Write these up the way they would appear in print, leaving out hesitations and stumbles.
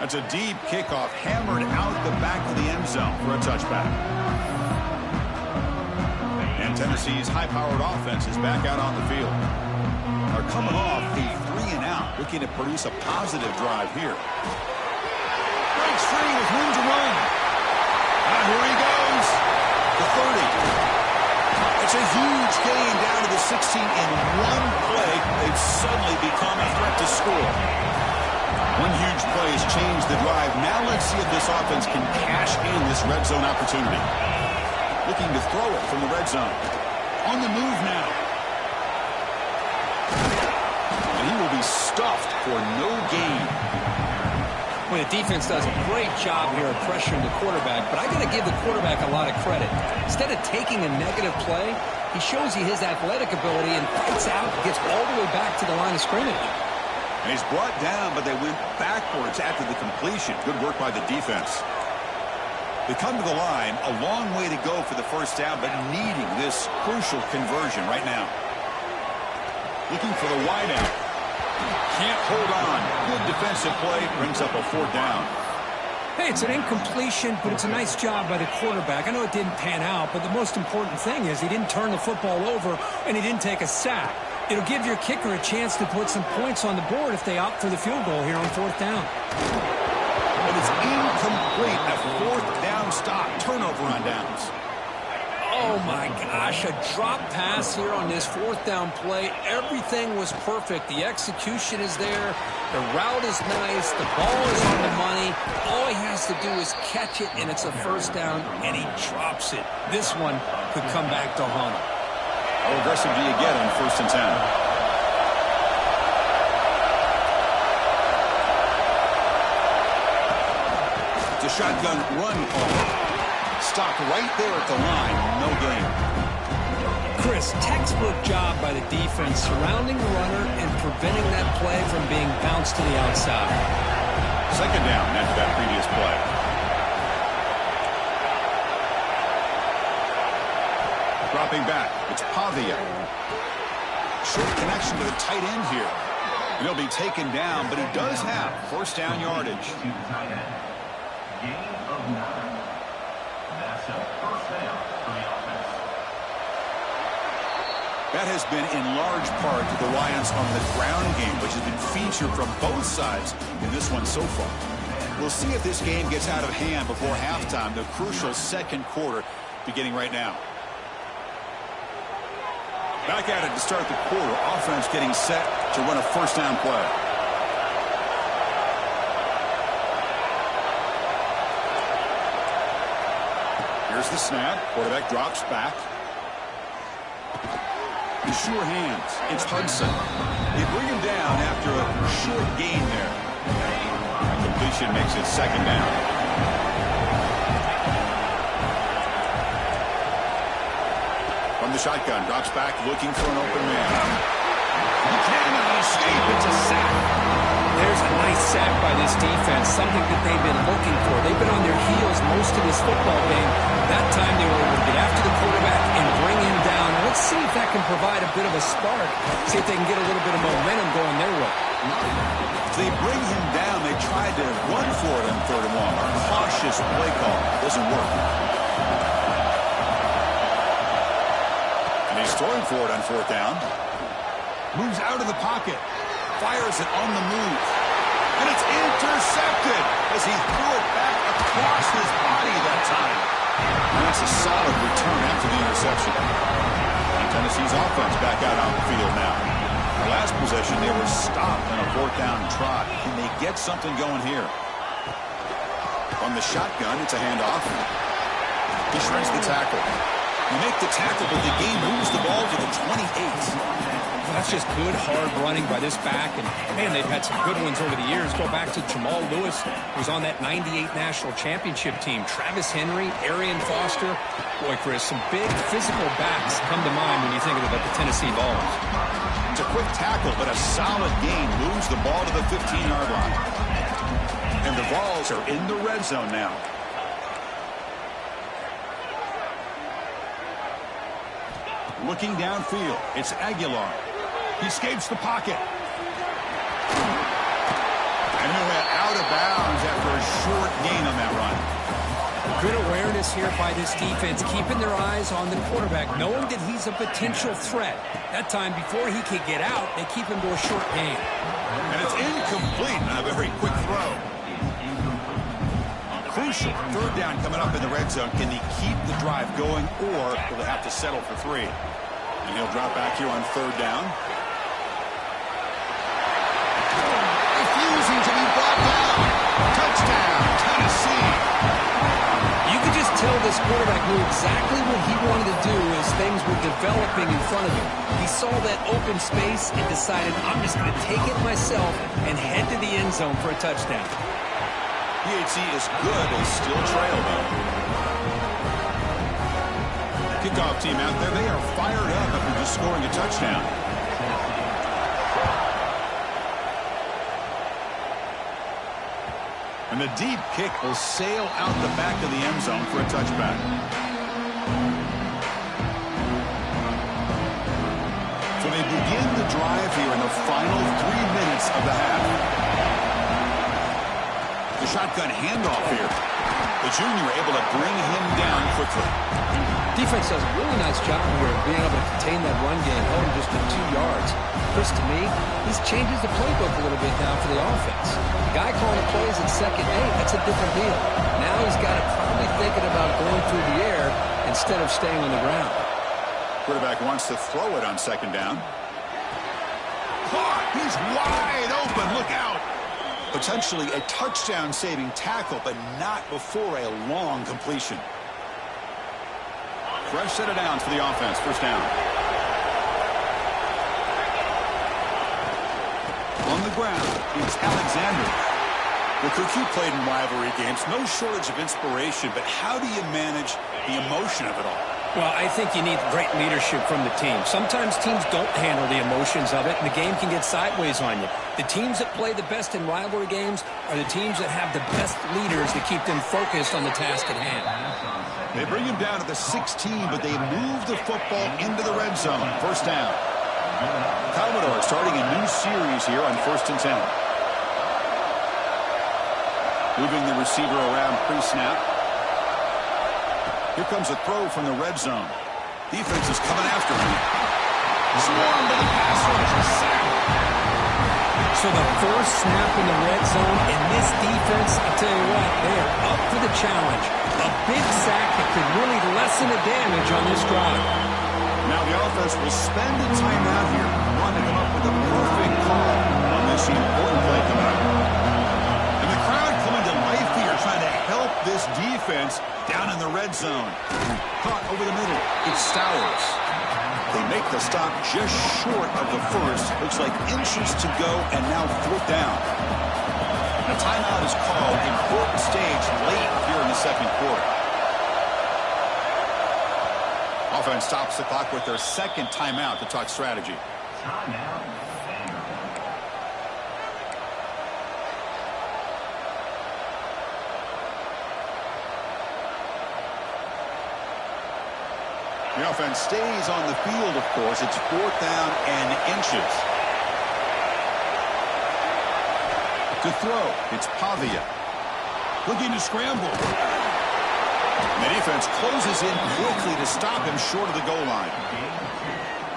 That's a deep kickoff, hammered out the back of the end zone for a touchback. And Tennessee's high-powered offense is back out on the field. They're coming off a 3-and-out, looking to produce a positive drive here. Breaks free with room to run. And here he goes. The 30. It's a huge gain down to the 16 in one play. They've suddenly become a threat to score. One huge play has changed the drive. Now let's see if this offense can cash in this red zone opportunity. Looking to throw it from the red zone. On the move now. And he will be stuffed for no gain. Well, the defense does a great job here of pressuring the quarterback, but I got to give the quarterback a lot of credit. Instead of taking a negative play, he shows you his athletic ability and fights out, gets all the way back to the line of scrimmage. And he's brought down, but they went backwards after the completion. Good work by the defense. They come to the line, a long way to go for the first down, but needing this crucial conversion right now. Looking for the wideout. Can't hold on. Good defensive play, brings up a 4th down. Hey, it's an incompletion, but it's a nice job by the quarterback. I know it didn't pan out, but the most important thing is he didn't turn the football over and he didn't take a sack. It'll give your kicker a chance to put some points on the board if they opt for the field goal here on 4th down. But it's incomplete. A 4th down stop. Turnover on downs. Oh, my gosh. A drop pass here on this 4th down play. Everything was perfect. The execution is there. The route is nice. The ball is on the money. All he has to do is catch it, and it's a 1st down, and he drops it. This one could come back to haunt him. How aggressive do you get on 1st and 10? It's a shotgun run call. Stopped right there at the line. No gain. Chris, textbook job by the defense surrounding the runner and preventing that play from being bounced to the outside. 2nd down after that previous play. Dropping back, it's Pavia. Short connection to the tight end here. And he'll be taken down, but he does have 1st down yardage. Gain of 9. That's a 1st down for the offense. That has been in large part to the reliance on the ground game, which has been featured from both sides in this one so far. We'll see if this game gets out of hand before halftime, the crucial 2nd quarter beginning right now. Back at it to start the quarter. Offense getting set to run a 1st down play. Here's the snap. Quarterback drops back. The sure hands. It's Hudson. They bring him down after a short gain there. That completion makes it 2nd down. From the shotgun, drops back, looking for an open man. He cannot escape. It's a sack. There's a nice sack by this defense, something that they've been looking for. They've been on their heels most of this football game. That time they were able to get after the quarterback and bring him down. Let's see if that can provide a bit of a spark. See if they can get a little bit of momentum going their way. If they bring him down, they tried to run for it on 3rd and 1. A cautious play call. Doesn't work. He's throwing for it on 4th down. Moves out of the pocket. Fires it on the move. And it's intercepted as he threw it back across his body that time. And that's a solid return after the interception. And Tennessee's offense back out on the field now. The last possession, they were stopped on a 4th down try. Can they get something going here? On the shotgun, it's a handoff. He shreds the tackle. You make the tackle, but the game moves the ball to the 28. Well, that's just good, hard running by this back. And, man, they've had some good ones over the years. Go back to Jamal Lewis, who was on that 98 National Championship team. Travis Henry, Arian Foster. Boy, Chris, some big physical backs come to mind when you think about the Tennessee Vols. It's a quick tackle, but a solid gain moves the ball to the 15-yard line. And the Vols are in the red zone now. Looking downfield, it's Aguilar. He escapes the pocket. And he went out of bounds after short gain on that run. Good awareness here by this defense, keeping their eyes on the quarterback, knowing that he's a potential threat. That time, before he could get out, they keep him to a short gain. And it's incomplete on a very quick throw. Crucial. Third down coming up in the red zone. Can he keep the drive going, or will they have to settle for 3? And he'll drop back here on third down. Refusing to be brought down. Touchdown, Tennessee. You could just tell this quarterback knew exactly what he wanted to do as things were developing in front of him. He saw that open space and decided, I'm just going to take it myself and head to the end zone for a touchdown. PHC is good as still trail, though. Kickoff team out there, they are fired up after just scoring a touchdown. And the deep kick will sail out the back of the end zone for a touchback. So they begin the drive here in the final 3 minutes of the half. The shotgun handoff here. The junior able to bring him down quickly. Defense does a really nice job here of being able to contain that run game, held him just to 2 yards. Chris, to me, this changes the playbook a little bit now for the offense. The guy calling the plays at second, hey, that's a different deal. Now he's got it probably thinking about going through the air instead of staying on the ground. Quarterback wants to throw it on second down. Caught! He's wide open. Look out! Potentially a touchdown-saving tackle, but not before a long completion. Fresh set of downs for the offense. First down. On the ground, it's Alexander. Well, Cook, you played in rivalry games. No shortage of inspiration, but how do you manage the emotion of it all? Well, I think you need great leadership from the team. Sometimes teams don't handle the emotions of it, and the game can get sideways on you. The teams that play the best in rivalry games are the teams that have the best leaders to keep them focused on the task at hand. They bring him down to the 16, but they move the football into the red zone. First down. Commodore starting a new series here on 1st and 10. Moving the receiver around pre-snap. Here comes a throw from the red zone. Defense is coming after him. Swarmed by the pass rush. So the first snap in the red zone, and this defense, I tell you what, they are up for the challenge. A big sack that could really lessen the damage on this drive. Now the offense will spend a timeout here, wanting to come up with a perfect call on this important play coming up. And the crowd coming to life here, trying to help this defense down in the red zone. Caught over the middle. It's Stowers. They make the stop just short of the first. Looks like inches to go, and now 4th down. A timeout is called. Important stage late here in the second quarter. Offense stops the clock with their second timeout to talk strategy. Timeout. The offense stays on the field, of course. It's 4th down and inches. To throw, it's Pavia. Looking to scramble. And the defense closes in quickly to stop him short of the goal line.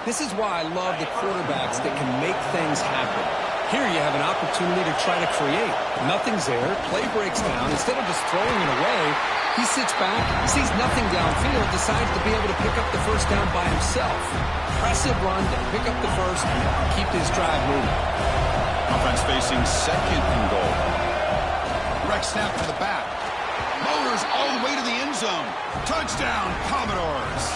This is why I love the quarterbacks that can make things happen. Here you have an opportunity to try to create. Nothing's there. Play breaks down. Instead of just throwing it away, he sits back, sees nothing downfield, decides to be able to pick up the first down by himself. Impressive run to pick up the first and keep this drive moving. Offense facing second and goal. Direct snap to the back. Motors all the way to the end zone. Touchdown, Commodores.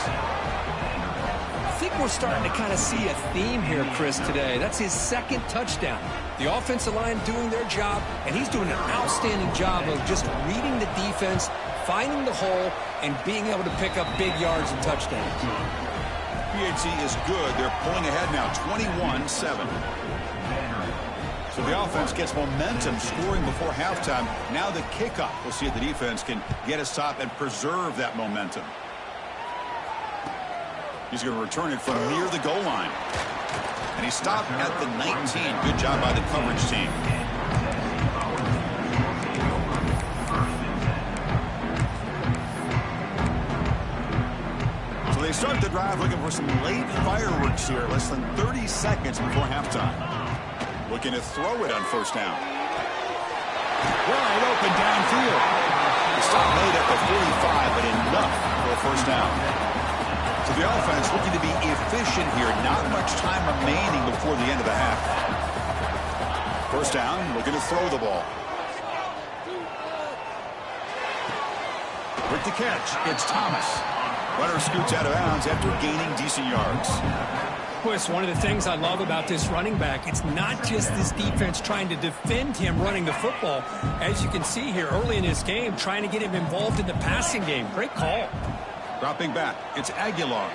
I think we're starting to kind of see a theme here, Chris, today. That's his second touchdown. The offensive line doing their job, and he's doing an outstanding job of just reading the defense, finding the hole, and being able to pick up big yards and touchdowns. PHC is good. They're pulling ahead now, 21-7. So the offense gets momentum, scoring before halftime. Now the kickoff. We'll see if the defense can get a stop and preserve that momentum. He's going to return it from near the goal line. And he stopped at the 19. Good job by the coverage team. They start the drive looking for some late fireworks here, less than 30 seconds before halftime. Looking to throw it on first down. Wide open downfield. The stop made at the 45, but enough for a first down. So the offense looking to be efficient here. Not much time remaining before the end of the half. First down, looking to throw the ball. With the catch, it's Thomas. Runner scoots out of bounds after gaining decent yards. Well, it's one of the things I love about this running back. It's not just this defense trying to defend him running the football. As you can see here early in this game, trying to get him involved in the passing game. Great call. Dropping back, it's Aguilar.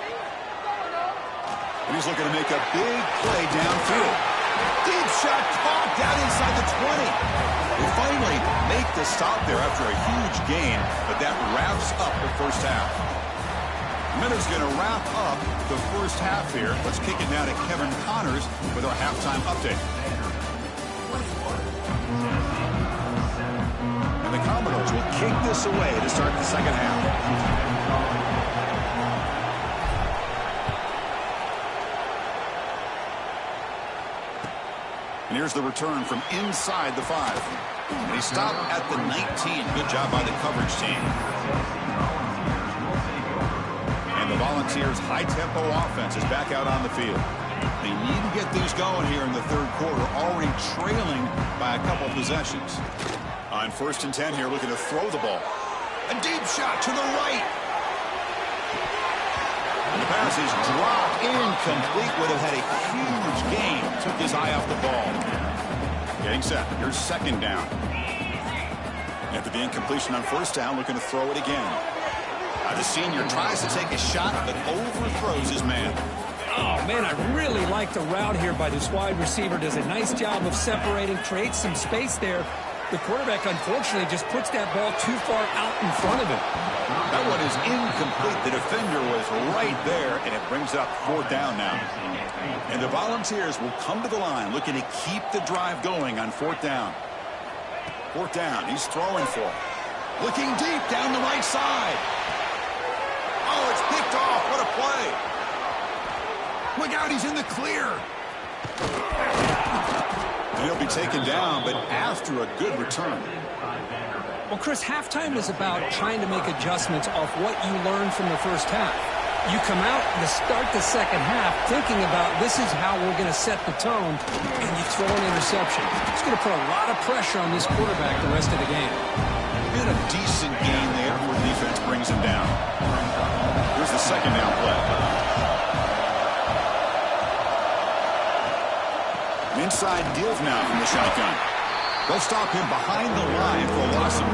And he's looking to make a big play downfield. Deep shot caught down inside the 20. They finally make the stop there after a huge gain, but that wraps up the first half. Minutes going to wrap up the first half here. Let's kick it now to Kevin Connors with our halftime update. And the Commodores will kick this away to start the second half. And here's the return from inside the 5. And he stopped at the 19. Good job by the coverage team. And the Volunteers' high-tempo offense is back out on the field. They need to get things going here in the third quarter, already trailing by a couple possessions. On 1st and 10 here, looking to throw the ball. A deep shot to the right. And the pass is dropped incomplete. Would have had a huge gain. Took his eye off the ball. Getting set. Here's second down. After the incompletion on first down, looking to throw it again. The senior tries to take a shot, but overthrows his man. Oh, man, I really like the route here by this wide receiver. Does a nice job of separating, creates some space there. The quarterback, unfortunately, just puts that ball too far out in front of him. That one is incomplete. The defender was right there, and it brings up 4th down now. And the Volunteers will come to the line looking to keep the drive going on 4th down. 4th down, he's throwing for it. Looking deep down the right side. Oh, it's picked off. What a play. Look out, he's in the clear. And he'll be taken down, but after a good return. Well, Chris, halftime is about trying to make adjustments off what you learned from the first half. You come out to start the second half thinking about this is how we're going to set the tone, and you throw an interception. It's going to put a lot of pressure on this quarterback the rest of the game. Been a decent game there where the defense brings him down. Here's the second down play. An inside give now from the shotgun. They'll stop him behind the line for a loss of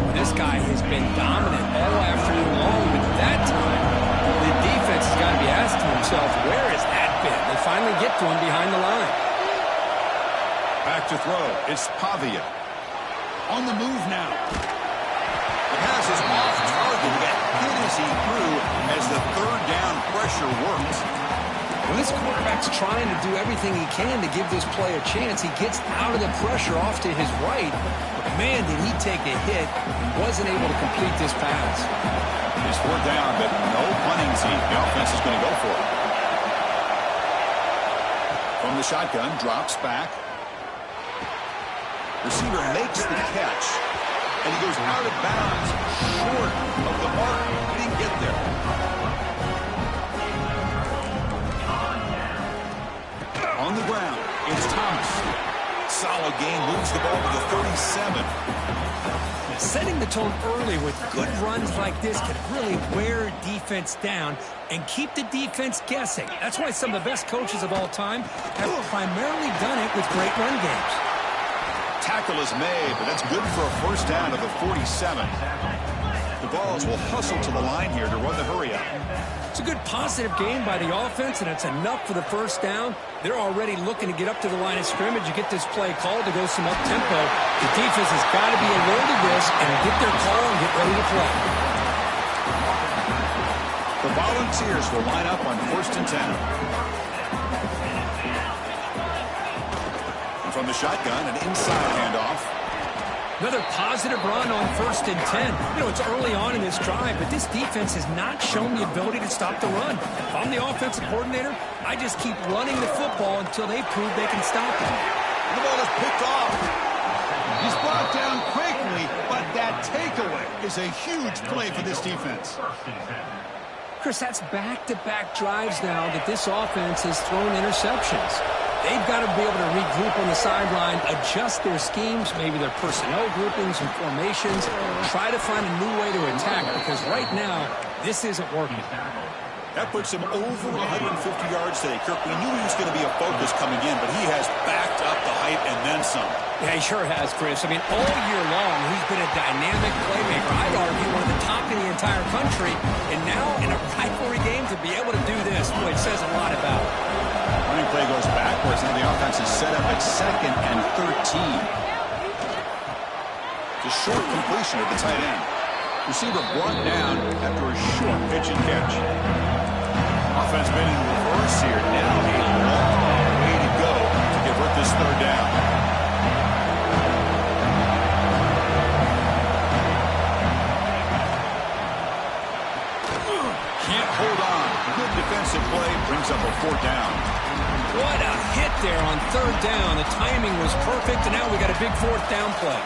1. This guy has been dominant all afternoon long, but that time, the defense has got to be asking himself, where has that been? They finally get to him behind the line. Back to throw. It's Pavia. On the move now. The pass is off target. He got hit as he threw as the 3rd down pressure works. When this quarterback's trying to do everything he can to give this play a chance, he gets out of the pressure off to his right. But man, did he take a hit. Wasn't able to complete this pass. It's 4th down, but no punting team. The offense is going to go for it. From the shotgun, drops back. Receiver makes the catch, and he goes out of bounds, short of the mark. He didn't get there. On the ground, it's Thomas. Solid gain, moves the ball to the 37. Setting the tone early with good runs like this can really wear defense down and keep the defense guessing. That's why some of the best coaches of all time have primarily done it with great run games. Tackle is made, but that's good for a first down to the 47. The Vols will hustle to the line here to run the hurry up. It's a good positive game by the offense, and it's enough for the first down. They're already looking to get up to the line of scrimmage. You get this play called to go some up-tempo. The defense has got to be alert to this and get their call and get ready to play. The Volunteers will line up on 1st and 10. And from the shotgun, an inside handoff. Another positive run on 1st and 10. You know, it's early on in this drive, but this defense has not shown the ability to stop the run. If I'm the offensive coordinator, I just keep running the football until they prove they can stop it. The ball is picked off. He's brought down quickly, but that takeaway is a huge play for this defense. Chris, that's back-to-back drives now that this offense has thrown interceptions. They've got to be able to regroup on the sideline, adjust their schemes, maybe their personnel groupings and formations, try to find a new way to attack, because right now, this isn't working. That puts him over 150 yards today. Kirk, we knew he was going to be a focus coming in, but he has backed up the hype and then some. Yeah, he sure has, Chris. I mean, all year long, he's been a dynamic playmaker. I'd argue one of the top in the entire country. And now, in a rivalry game, to be able to do this, boy, it says a lot about it. Running play goes backwards. Now the offense is set up at 2nd and 13. It's a short completion at the tight end. Receiver brought down after a short pitch and catch. Offense been in reverse here. Now a long way to go to convert this 3rd down. Can't hold on. Good defensive play brings up a 4th down. What a hit there on 3rd down. The timing was perfect, and now we got a big 4th down play.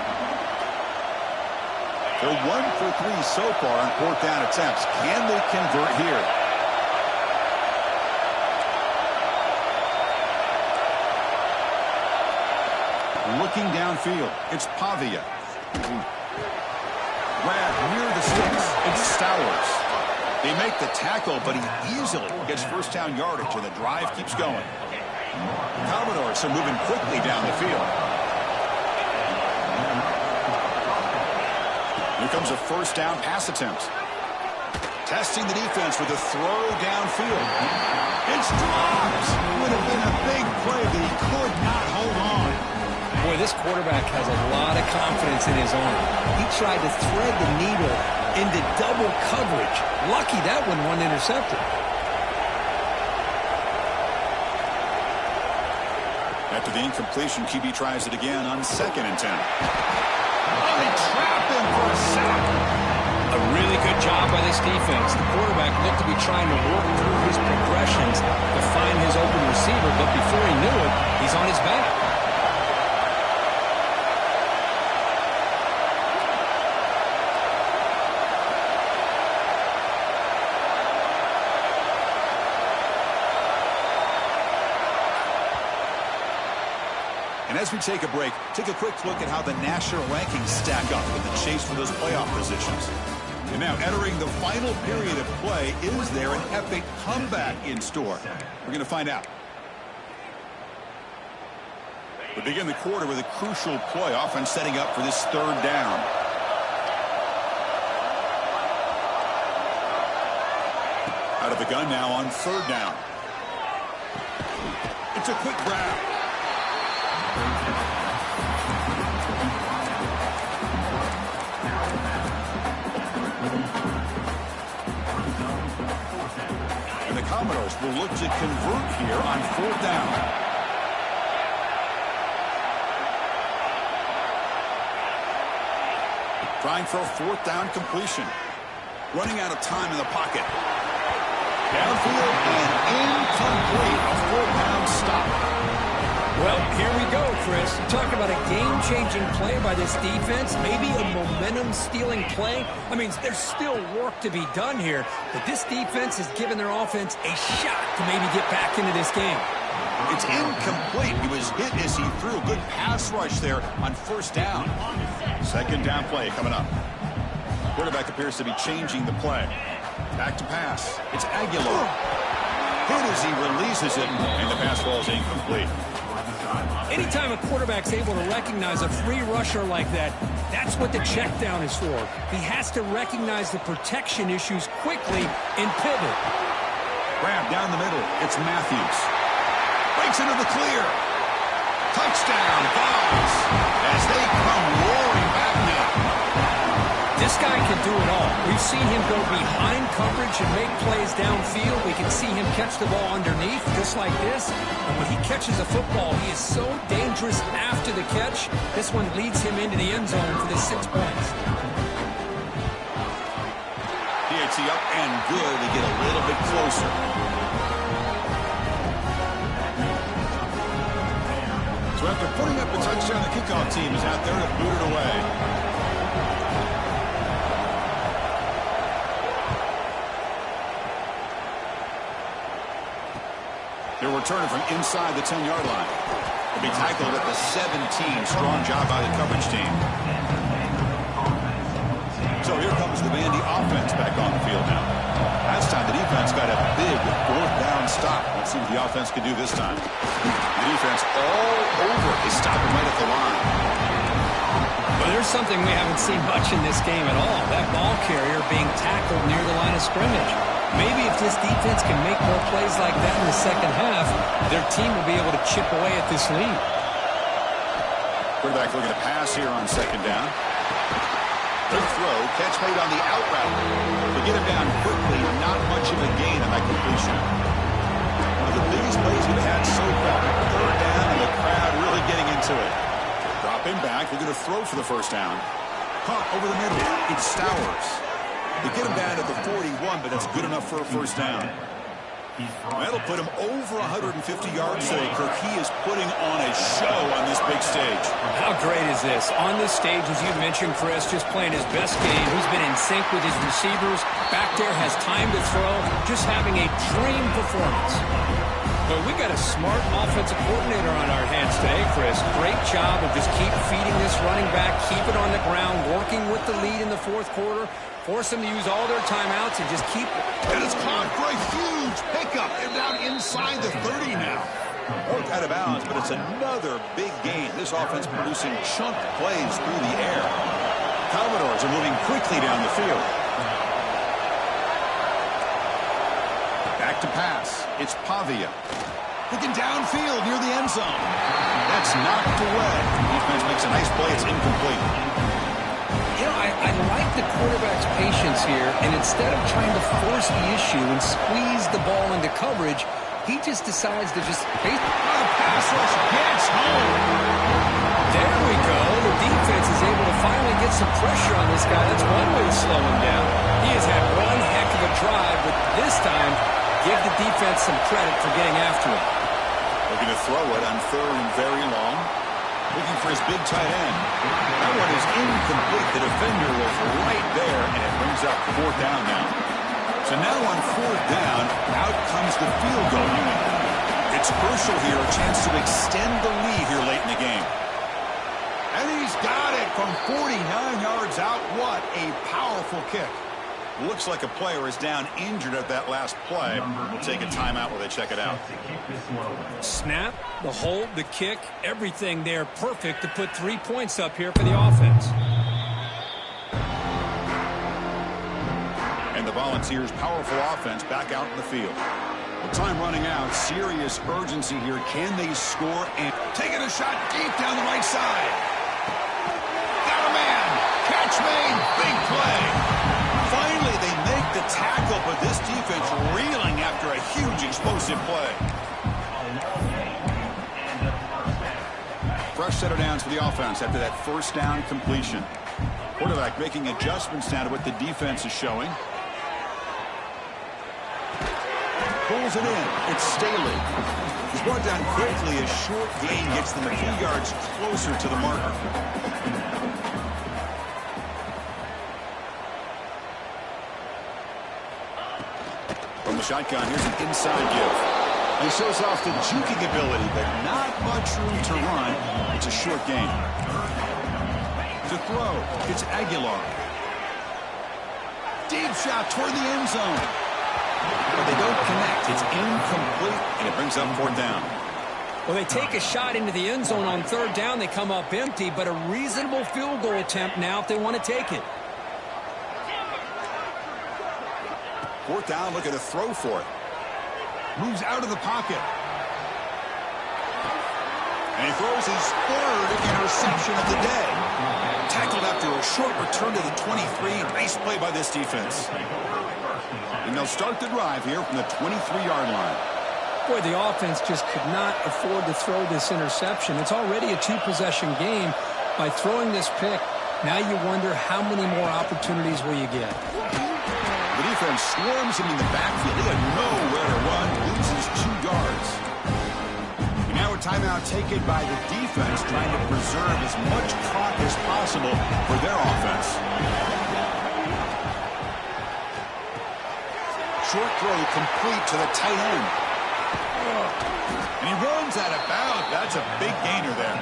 They're 1 for 3 so far on 4th down attempts. Can they convert here? Looking downfield, it's Pavia. Grab near the sticks, it's Stowers. They make the tackle, but he easily gets 1st down yardage, and the drive keeps going. Commodores are moving quickly down the field. Here comes a 1st down pass attempt. Testing the defense with a throw downfield. It's dropped. Would have been a big play, but he could not hold on. Boy, this quarterback has a lot of confidence in his arm. He tried to thread the needle into double coverage. Lucky that one wasn't intercepted. After the incompletion, QB tries it again on 2nd and 10. Oh, they trapped him for a sack. A really good job by this defense. The quarterback looked to be trying to work through his progressions to find his open receiver, but before he knew it, he's on his back. And as we take a break, take a quick look at how the national rankings stack up with the chase for those playoff positions. And now, entering the final period of play, is there an epic comeback in store? We're going to find out. We begin the quarter with a crucial play, offense setting up for this 3rd down. Out of the gun now on 3rd down. It's a quick grab. And the Commodores will look to convert here on 4th down. Trying for a 4th down completion. Running out of time in the pocket. Downfield and incomplete. A 4th down stop. Well, here we go, Chris. Talk about a game-changing play by this defense, maybe a momentum-stealing play. I mean, there's still work to be done here, but this defense has given their offense a shot to maybe get back into this game. It's incomplete. He was hit as he threw. Good pass rush there on 1st down. 2nd down play coming up. Quarterback appears to be changing the play. Back to pass. It's Aguilar. Hit as he releases it, and the pass ball is incomplete. Anytime a quarterback's able to recognize a free rusher like that, that's what the check down is for. He has to recognize the protection issues quickly and pivot. Grab down the middle. It's Matthews. Breaks into the clear. Touchdown, Vols, as they come roaring back now. This guy can do it all. We've seen him go behind coverage and make plays downfield. We can see him catch the ball underneath, just like this. And when he catches a football, he is so dangerous after the catch. This one leads him into the end zone for the 6 points. PAT up and good to get a little bit closer. So after putting up a touchdown, the kickoff team is out there to boot it away. They're returning from inside the 10-yard line. They'll be tackled at the 17. Strong job by the coverage team. So here comes the Vandy offense back on the field now. Last time the defense got a big fourth down stop. Let's see what the offense can do this time. The defense all over. They stop him right at the line. Well, there's something we haven't seen much in this game at all. That ball carrier being tackled near the line of scrimmage. Maybe if this defense can make more plays like that in the second half, their team will be able to chip away at this lead. Quarterback looking to pass here on second down. Good throw, catch made on the out route. To get him down quickly, not much of a gain on that completion. One of the biggest plays we've had so far. Third down, and the crowd really getting into it. Drop him back, they're going to throw for the first down. Caught over the middle, it's Stowers. They get him down at the 41, but that's good enough for a first down. That'll put him over 150 yards today, Kirk. He is putting on a show on this big stage. How great is this? On this stage, as you mentioned, Chris, just playing his best game. He's been in sync with his receivers. Back there, has time to throw. Just having a dream performance. But we got a smart offensive coordinator on our hands today, Chris. Great job of just keep feeding this running back, keep it on the ground, working with the lead in the fourth quarter. Force them to use all their timeouts and just keep... And it's caught for a huge pickup. They're down inside the 30 now. Both out of bounds, but it's another big gain. This offense producing chunk plays through the air. Commodores are moving quickly down the field. Back to pass. It's Pavia. Looking downfield near the end zone. That's knocked away. Defense makes a nice play. It's incomplete. You know, I like the quarterback's patience here, and instead of trying to force the issue and squeeze the ball into coverage, he just decides to just... The pass rush gets home. There we go. The defense is able to finally get some pressure on this guy. That's one way to slow him down. He has had one heck of a drive, but this time, give the defense some credit for getting after him. Looking to throw it on third and very long. Looking for his big tight end. That one is incomplete. The defender was right there, and it brings up fourth down now. So now on fourth down, out comes the field goal unit. It's crucial here, a chance to extend the lead here late in the game. And he's got it from 49 yards out. What a powerful kick. Looks like a player is down injured at that last play. We'll take a timeout while they check it out. Snap, the hold, the kick, everything there perfect to put 3 points up here for the offense. And the Volunteers' powerful offense back out in the field. With time running out, serious urgency here. Can they score? And taking a shot deep down the right side. Got a man. Catch made. Big play. Finally, they make the tackle, but this defense reeling after a huge explosive play. Fresh set of downs for the offense after that first down completion. Quarterback making adjustments now to what the defense is showing. Pulls it in. It's Staley. He's brought down quickly. A short gain gets them a few yards closer to the marker. From the shotgun, here's an inside give. He shows off the juking ability, but not much room to run. It's a short game. To throw, it's Aguilar. Deep shot toward the end zone. But they don't connect. It's incomplete, and it brings up fourth down. Well, they take a shot into the end zone on third down. They come up empty, but a reasonable field goal attempt now if they want to take it. Fourth down, looking to throw for it. Moves out of the pocket. And he throws his third interception of the day. Tackled after a short return to the 23. Nice play by this defense. And they'll start the drive here from the 23-yard line. Boy, the offense just could not afford to throw this interception. It's already a two-possession game. By throwing this pick, now you wonder how many more opportunities will you get. The defense swarms him in the backfield. He had nowhere to run, loses 2 yards. And now a timeout taken by the defense, trying to preserve as much clock as possible for their offense. Short throw complete to the tight end. And he runs out of bounds. That's a big gainer there.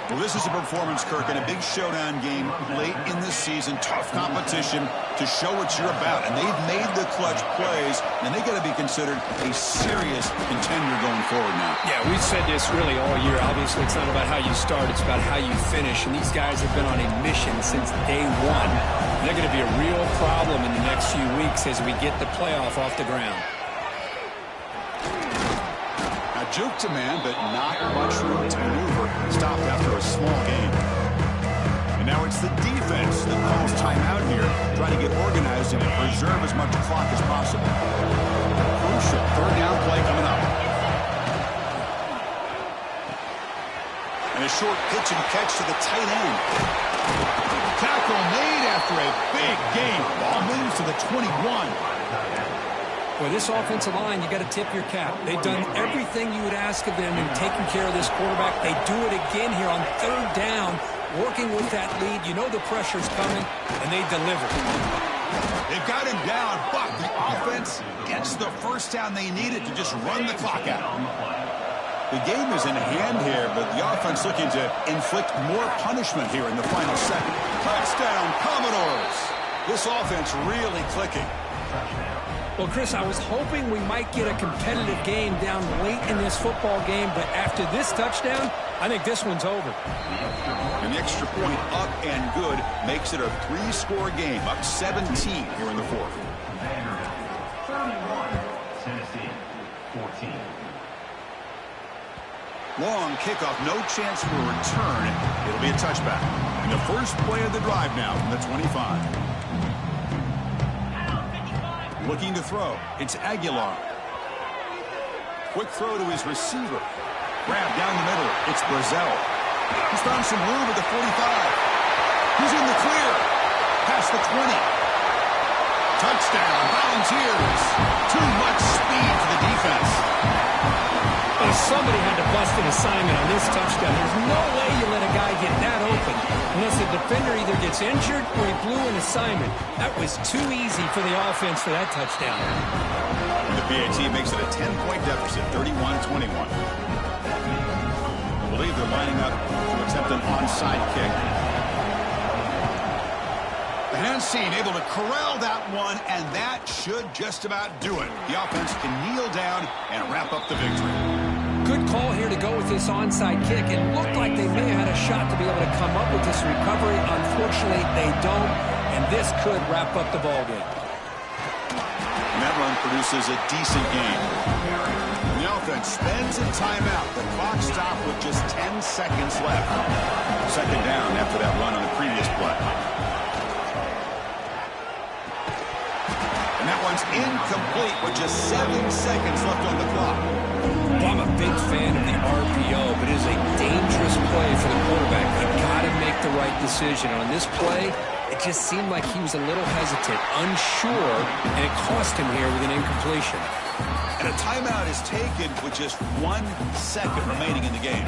Well, this is a performance, Kirk, in a big showdown game late in the season. Tough competition to show what you're about. And they've made the clutch plays, and they got to be considered a serious contender going forward now. Yeah, we've said this really all year. Obviously, it's not about how you start. It's about how you finish. And these guys have been on a mission since day one. And they're going to be a real problem in the next few weeks as we get the playoff off the ground. Juke to man, but not much room to maneuver. Stopped after a small gain. And now it's the defense that calls timeout here, trying to get organized and preserve as much clock as possible. Crucial third down play coming up. And a short pitch and catch to the tight end. Tackle made after a big gain. Ball moves to the 21. Well, this offensive line, you got to tip your cap. They've done everything you would ask of them in taking care of this quarterback. They do it again here on third down, working with that lead. You know the pressure's coming, and they deliver. They've got him down, but the offense gets the first down they needed to just run the clock out. The game is in hand here, but the offense looking to inflict more punishment here in the final second. Touchdown, Commodores! This offense really clicking. Well, Chris, I was hoping we might get a competitive game down late in this football game, but after this touchdown, I think this one's over. And the extra point up and good makes it a 3-score game, up 17 here in the fourth. 31, Tennessee, 14. Long kickoff, no chance for a return. It'll be a touchback. And the first play of the drive now from the 25. Looking to throw. It's Aguilar. Quick throw to his receiver. Grab down the middle. It's Brazel. He's found some room at the 45. He's in the clear. Past the 20. Touchdown. Volunteers. Too much speed for the defense. Well, somebody had to bust an assignment on this touchdown. There's no way you let a guy get that open unless the defender either gets injured or he blew an assignment. That was too easy for the offense for that touchdown. And the PAT makes it a 10-point deficit, 31-21. I believe they're lining up to attempt an onside kick. The Hansen able to corral that one, and that should just about do it. The offense can kneel down and wrap up the victory. Good call here to go with this onside kick. It looked like they may have had a shot to be able to come up with this recovery. Unfortunately, they don't, and this could wrap up the ballgame. And that run produces a decent gain. And the offense spends a timeout. The clock stopped with just 10 seconds left. Second down after that run on the previous play. And that one's incomplete with just 7 seconds left on the clock. I'm a big fan of the RPO, but it is a dangerous play for the quarterback. You've got to make the right decision. On this play, it just seemed like he was a little hesitant, unsure, and it cost him here with an incompletion. And a timeout is taken with just 1 second remaining in the game.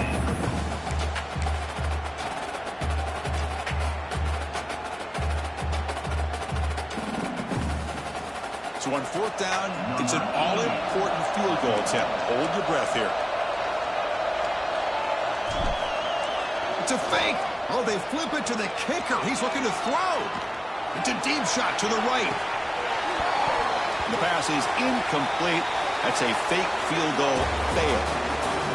So on fourth down, it's an all-important field goal attempt. Hold your breath here. It's a fake. Oh, they flip it to the kicker. He's looking to throw. It's a deep shot to the right. The pass is incomplete. That's a fake field goal fail.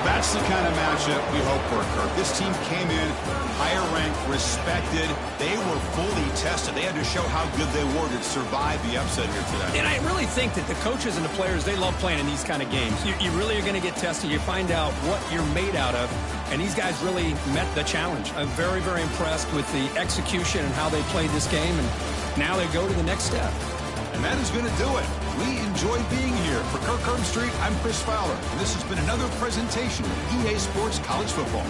That's the kind of matchup we hope for, Kirk. This team came in higher ranked, respected. They were fully tested. They had to show how good they were to survive the upset here today. And I really think that the coaches and the players, they love playing in these kind of games. You really are going to get tested. You find out what you're made out of. And these guys really met the challenge. I'm very, very impressed with the execution and how they played this game. And now they go to the next step. And that is going to do it. We enjoyed being here. For Kirk Street, I'm Chris Fowler. And this has been another presentation of EA Sports College Football.